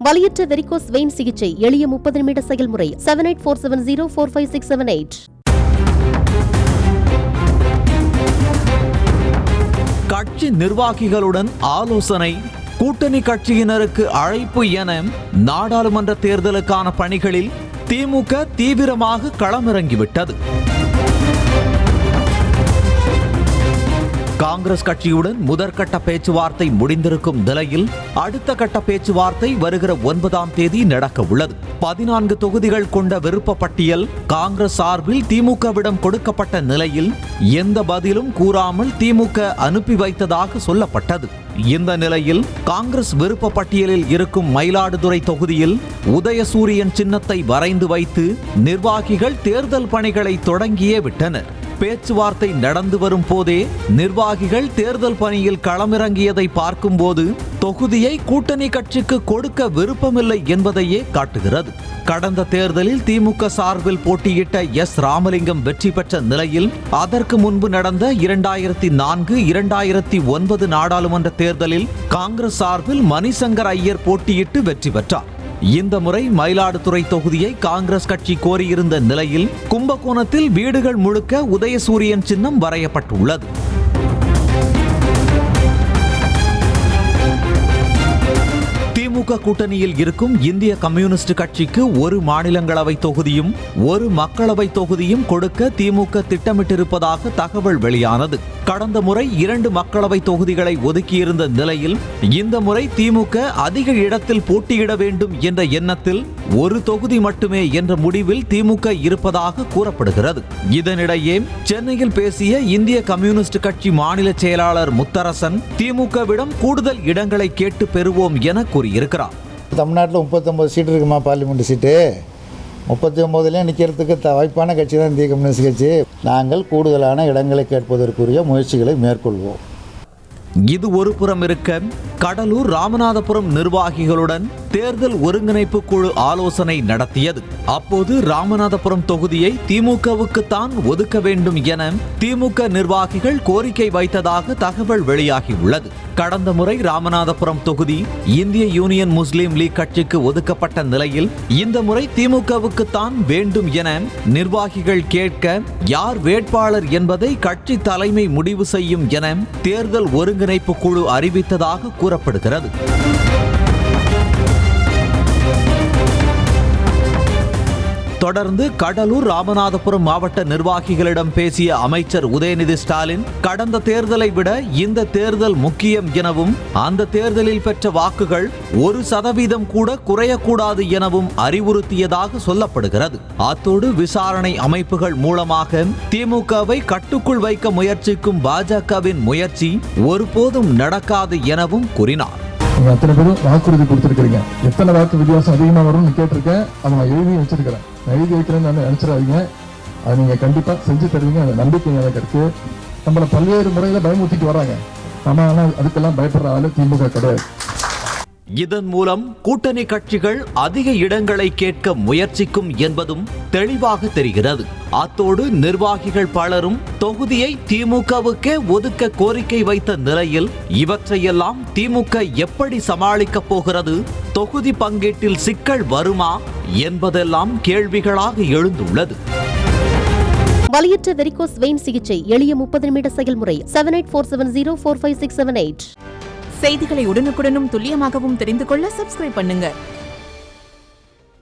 வலியற்ற varicose vein சிகிச்சை எளிய 30 நிமிட செயல்முறை 7847045678. கட்சி நிர்வாகிகளுடன் ஆலோசனை, கூட்டணி கட்சியினருக்கு அழைப்பு என நாடாளுமன்ற தேர்தலுக்கான பணிகளில் திமுக தீவிரமாக களமிறங்கிவிட்டது. காங்கிரஸ் கட்சியுடன் முதற்கட்ட பேச்சுவார்த்தை முடிந்திருக்கும் நிலையில் அடுத்த கட்ட பேச்சுவார்த்தை வருகிற 9ஆம் தேதி நடக்க உள்ளது. 14 தொகுதிகள் கொண்ட விருப்ப பட்டியல் காங்கிரஸ் சார்பில் திமுகவிடம் கொடுக்கப்பட்ட நிலையில் எந்த பதிலும் கூறாமல் திமுக அனுப்பி வைத்ததாக சொல்லப்பட்டது. இந்த நிலையில் காங்கிரஸ் விருப்ப பட்டியலில் இருக்கும் மயிலாடுதுறை தொகுதியில் உதயசூரியன் சின்னத்தை வரைந்து வைத்து நிர்வாகிகள் தேர்தல் பணிகளை தொடங்கியே விட்டனர். பேச்சுவார்த்தை நடந்து வரும் போதே நிர்வாகிகள் தேர்தல் பணியில் களமிறங்கியதை பார்க்கும்போது தொகுதியை கூட்டணி கட்சிக்கு கொடுக்க விருப்பமில்லை என்பதையே காட்டுகிறது. கடந்த தேர்தலில் திமுக சார்பில் போட்டியிட்ட எஸ். ராமலிங்கம் வெற்றி பெற்ற நிலையில் அதற்கு முன்பு நடந்த 2004, 2009 நாடாளுமன்ற தேர்தலில் காங்கிரஸ் சார்பில் மணிசங்கர் ஐயர் போட்டியிட்டு வெற்றி பெற்றார். இந்த முறை மயிலாடுதுறை தொகுதியை காங்கிரஸ் கட்சி கோரியிருந்த நிலையில் கும்பகோணத்தில் வீடுகள் முழுக்க உதயசூரியன் சின்னம் வரையப்பட்டுள்ளது. திமுக கூட்டணியில் இருக்கும் இந்திய கம்யூனிஸ்ட் கட்சிக்கு ஒரு மாநிலங்களவை தொகுதியும் ஒரு மக்களவை தொகுதியும் கொடுக்க திமுக திட்டமிட்டிருப்பதாக தகவல் வெளியானது. கடந்த முறை 2 மக்களவை தொகுதிகளை ஒதுக்கியிருந்த நிலையில் இந்த முறை திமுக அதிக இடத்தில் போட்டியிட வேண்டும் என்ற எண்ணத்தில் ஒரு தொகுதி மட்டுமே என்ற முடிவில் திமுக இருப்பதாக கூறப்படுகிறது. இதனிடையே சென்னையில் பேசிய இந்திய கம்யூனிஸ்ட் கட்சி மாநில செயலாளர் முத்தரசன் திமுகவிடம் கூடுதல் இடங்களை கேட்டு பெறுவோம் என கூறியிருக்கிறார். தமிழ்நாட்டில் 39 சீட்டு இருக்குமா, பார்லிமெண்ட் சீட்டு 39லேயும் நிற்கிறதுக்கு வாய்ப்பான கட்சி தான் இந்திய கம்யூனிஸ்ட் கட்சி. நாங்கள் கூடுதலான இடங்களை கேட்பதற்குரிய முயற்சிகளை மேற்கொள்வோம். இது ஒரு புறம் இருக்க, கடலூர் ராமநாதபுரம் நிர்வாகிகளுடன் தேர்தல் ஒருங்கிணைப்பு குழு ஆலோசனை நடத்தியது. அப்போது ராமநாதபுரம் தொகுதியை திமுகவுக்கு தான் ஒதுக்க வேண்டும் என திமுக நிர்வாகிகள் கோரிக்கை வைத்ததாக தகவல் வெளியாகியுள்ளது. கடந்த முறை ராமநாதபுரம் தொகுதி இந்திய யூனியன் முஸ்லீம் லீக் கட்சிக்கு ஒதுக்கப்பட்ட நிலையில் இந்த முறை திமுகவுக்கு தான் வேண்டும் என நிர்வாகிகள் கேட்க யார் வேட்பாளர் என்பதை கட்சி தலைமை முடிவு செய்யும் என தேர்தல் ஒருங்கிணைப்பு குழு அறிவித்ததாக கூறப்படுகிறது. தொடர்ந்து கடலூர் ராமநாதபுரம் மாவட்ட நிர்வாகிகளிடம் பேசிய அமைச்சர் உதயநிதி ஸ்டாலின், கடந்த தேர்தலை விட இந்த தேர்தல் முக்கியம் எனவும் அந்த தேர்தலில் பெற்ற வாக்குகள் 1% கூட குறையக்கூடாது எனவும் அறிவுறுத்தியதாக சொல்லப்படுகிறது. அத்தோடு விசாரணை அமைப்புகள் மூலமாக திமுகவை கட்டுக்குள் வைக்க முயற்சிக்கும் பாஜகவின் முயற்சி ஒருபோதும் நடக்காது எனவும் கூறினார். அத்தனை பேரும் வாக்குறுதி கொடுத்துருக்கீங்க, எத்தனை வாக்கு வித்தியாசம் அதிகமாக வரும்னு கேட்டிருக்கேன். அதை நான் எழுதி வச்சிருக்கிறேன். எழுதி வைக்கிறேன்னு நினைச்சிடாதீங்க, அதை நீங்க கண்டிப்பா செஞ்சு தருவீங்க. அந்த நம்பிக்கை எனக்கு இருக்கு. நம்மளை பல்வேறு முறையில பயமுறுத்திட்டு வராங்க. ஆனா அதுக்கெல்லாம் பயப்படுற ஆளு திமுக கிடையாது. இதன் மூலம் கூட்டணி கட்சிகள் அதிக இடங்களை கேட்க முயற்சிக்கும் என்பதும் தெளிவாக தெரிகிறது. அத்தோடு நிர்வாகிகள் பலரும் தொகுதியை திமுகவுக்கே ஒதுக்க கோரிக்கை வைத்த நிலையில் இவற்றையெல்லாம் திமுக எப்படி சமாளிக்கப் போகிறது, தொகுதி பங்கீட்டில் சிக்கல் வருமா என்பதெல்லாம் கேள்விகளாக எழுந்துள்ளது. வலியற்ற வெரிகோஸ் வெயின் சிகிச்சை எளிய 30 நிமிட செயல்முறை 7847045678. செய்திகளை உடனுக்குடனும் துல்லியமாகவும் தெரிந்து கொள்ள சப்ஸ்கிரைப் பண்ணுங்க.